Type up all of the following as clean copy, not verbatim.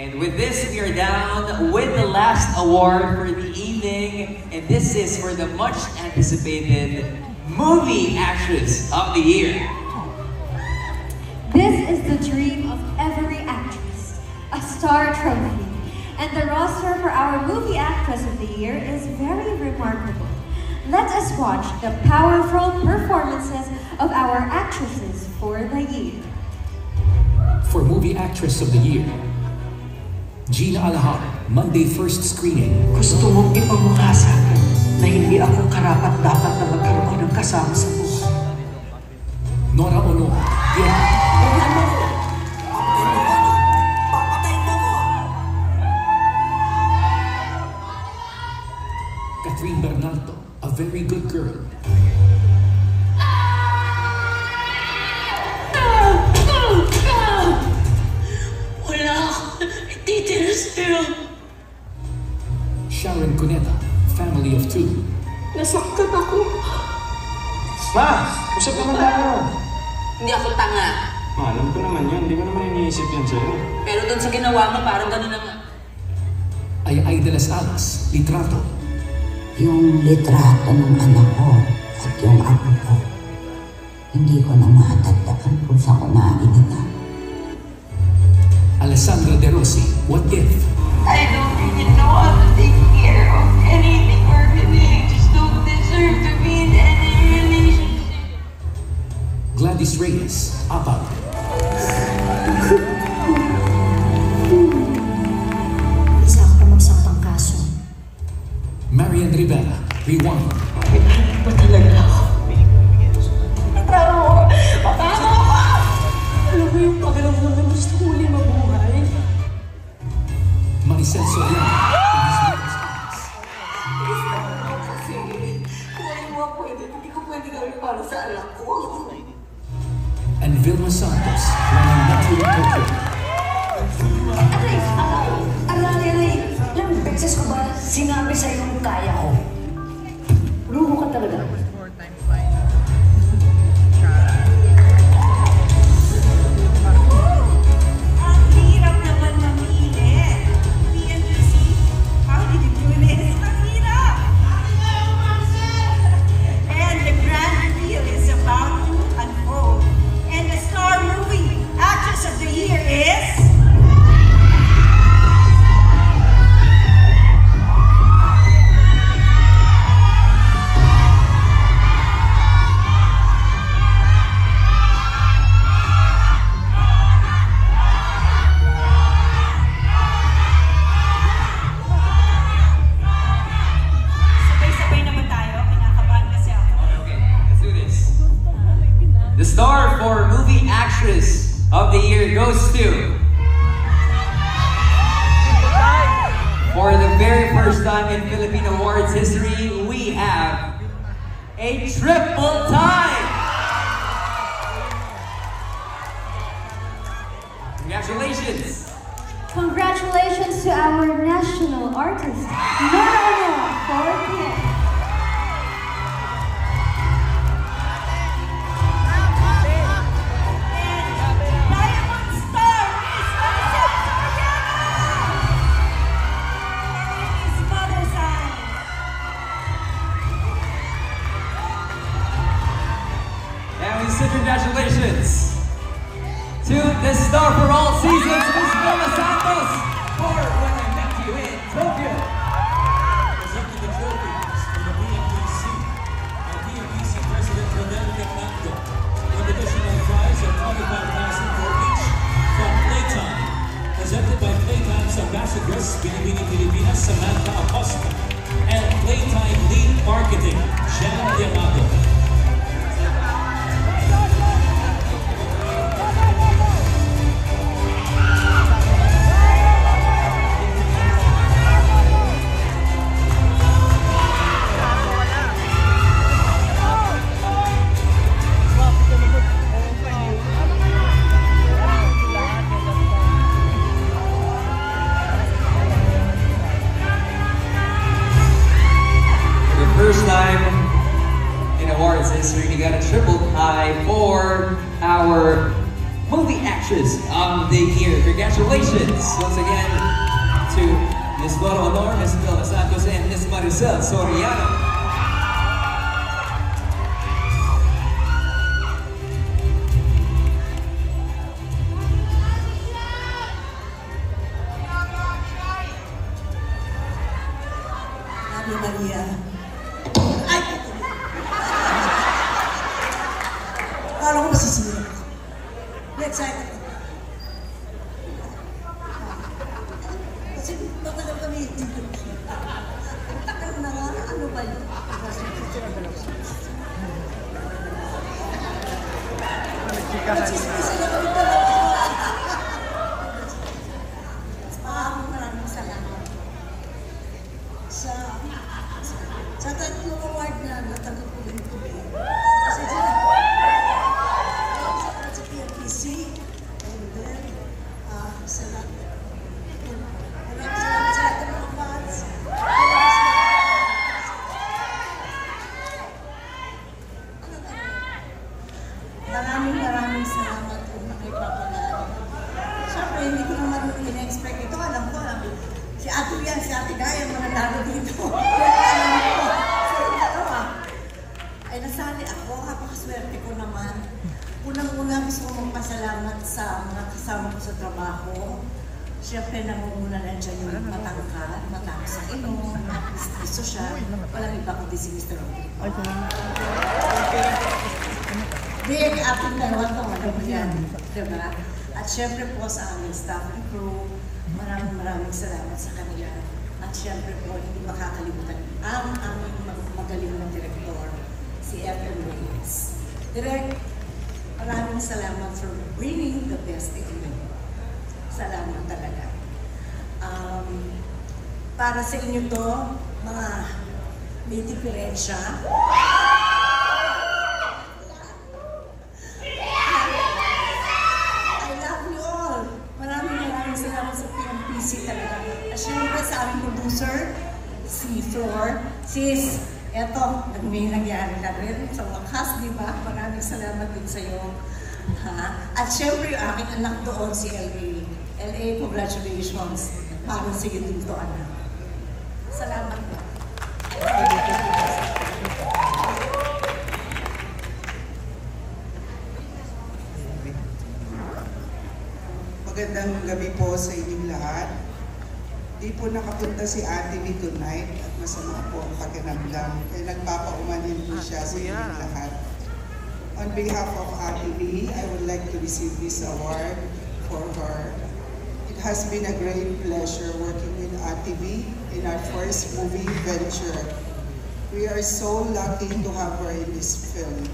And with this, we are down with the last award for the evening. And this is for the much anticipated Movie Actress of the Year. This is the dream of every actress, a star trophy. And the roster for our Movie Actress of the Year is very remarkable. Let us watch the powerful performances of our actresses for the year. For Movie Actress of the Year, Gina Alahar, Monday first screening. Gusto mong ipamukha sa akin na hindi ako karapat-dapat na magkaroon ng kasama sa buhay. Nora Ono, Catherine Bernardo, A Very Good Girl. Sharon Cuneta, Family of Two. Nasaktan ako. Ma! Usap naman tayo! Hindi ako tanga. Ma, alam ko naman yun. Hindi ko naman iniisip yan sa'yo. Pero dun sa ginawa mo, parang gano'n na nga. Ay de las Alas, Litrato. Yung litrato ng anak ko at yung apo ko, hindi ko na matatandaan kung saan ko naiinatan. Alessandra De Rossi, What If? I don't really know how to take care of anything or really. I just don't deserve to be in any relationship. Gladys Reyes, Apag. Isa ako na magsampang kaso. Marian Rivera, Rewind. Pinahal mo talaga ako. Patama mo! Patama mo! Alam mo yung pagalamang na gusto ko ulit mabuhay? Maricel Soriano, Kasi kung ano mo pwede, hindi ko pwede gawin para sa anak ko. and Vilma Santos, Running Metro Tokyo. Aray! Ilang beses ko ba sinabi sa'yo kung kaya ko? Luho ka talaga. Ang hirap naman mamili. PNC, how did you do this? Ang hirap! And the grand reveal is about to unfold. And the star movie actress of the year is... Sabay-sabay naman tayo. Kinakabahan kasi ako. Okay, let's do this. The star for Movie Actress of the Year goes to... For the very first time in Philippine Awards history, we have a triple tie! Congratulations! Congratulations to our national artist, Nora Ono, for Kim. Diamond Star is his mother's side. And we say congratulations to the star for all seasons, Ms. Vilma Santos, for When I Met You in Tokyo. Presenting the trophies from the BMPC, our BMPC President Rodel Capnacto, with additional prize of 25,000 for each from Playtime. Presented by Playtime's Ambassadress, Binibini Pilipinas, Samantha Acosta, and Playtime Lead Marketing, Jan Yamago. First time in awards history, we got a triple tie for our Movie Actress of the Year. Congratulations once again to Ms. Loro Honor, Ms. Vilma Santos, and Ms. Maricel Soriano. Maria. Ay! Kala ko masisira. Let's say, kasi matagal kami dito. Tagal na nga, ano ba yun? Masisisa na kami talaga. Maraming salamat. Sa tatlong award na natanggap ko rin ito. Kasi sa PNPC, and then, sa lahat. Maraming salamat sa lahat ng mga fans. Maraming salamat kung nakipapagalan. Siyempre, hindi ko naman in-expect ito. Alam ko, si Ate Rian, si Ate Gaya, mga lalo dito. Ay nasali ako, napakaswerte ko naman. Unang-una gusto ko magpasalamat sa mga kasama ko sa trabaho. Siyempre nangunguna na dyan yung matangkad, matangkad sa inom, gusto siya. Walang iba kundi si Mr. Rodrigo. Big ating dalawa ito, alam mo yan. Diba? At siyempre po sa aming staff and crew, maraming salamat sa kanila. At siyempre po, hindi makakalimutan ang aming magaling na direktor, si F.M. Reyes. Direk, maraming salamat for bringing the best in me. Salamat talaga. Para sa inyo to, mga may diferensya. I love you all. Maraming salamat sa PNPC talaga. At syempre sa aming producer, si Flor, sis, eto, may nangyari na rin sa wakas, di ba? Maraming salamat din sa'yo. At syempre yung aking anak doon, si LA. LA, congratulations. Para sige dito, anak. Salamat po. Magandang gabi po sa inyong lahat. Di po nakapunta si Ate B tonight at masama po ang pakiramdam. Kaya nagpapaumanin po siya sa inyong lahat. On behalf of Ate B, I would like to receive this award for her. It has been a great pleasure working with Ate B in our first movie venture. We are so lucky to have her in this film.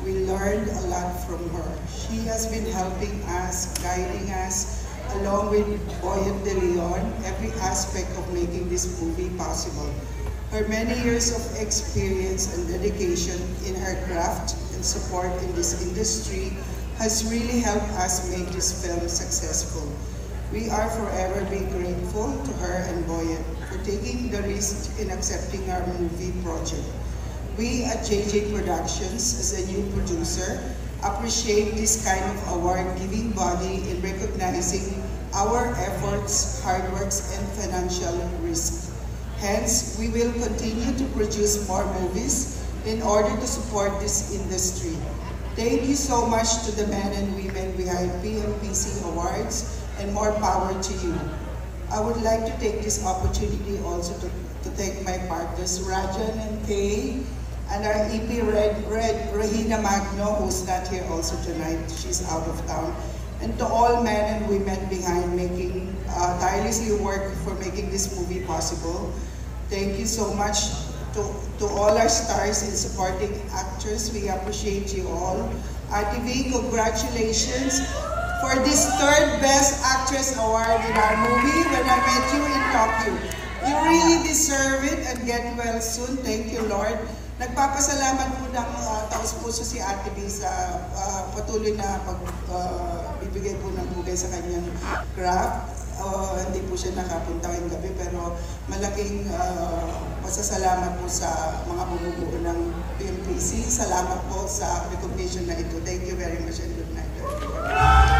We learned a lot from her. She has been helping us, guiding us, along with Boyet De Leon, every aspect of making this movie possible. Her many years of experience and dedication in her craft and support in this industry has really helped us make this film successful. We are forever be grateful to her and Boyet for taking the risk in accepting our movie project. We at JJ Productions, as a new producer, appreciate this kind of award-giving body in recognizing our efforts, hard works, and financial risk. Hence, we will continue to produce more movies in order to support this industry. Thank you so much to the men and women behind PNPC Awards, and more power to you. I would like to take this opportunity also to thank my partners, Rajan and Kay, and our EP Rahina Magno, who's not here also tonight. She's out of town. And to all men and women behind making, tirelessly work for making this movie possible. Thank you so much to all our stars and supporting actors. We appreciate you all. Ate V, congratulations for this third Best Actress Award in our movie When I Met You in Tokyo. You really deserve it and get well soon. Thank you, Lord. Nagpapasalamat po ng taos-puso si Ate B sa patuloy na pagbibigay po ng bugay sa kanyang craft. Hindi po siya nakapunta ngayong gabi, pero malaking masasalamat po sa mga bumubuo ng PNPC. Salamat po sa recognition na ito. Thank you very much and good night, everyone.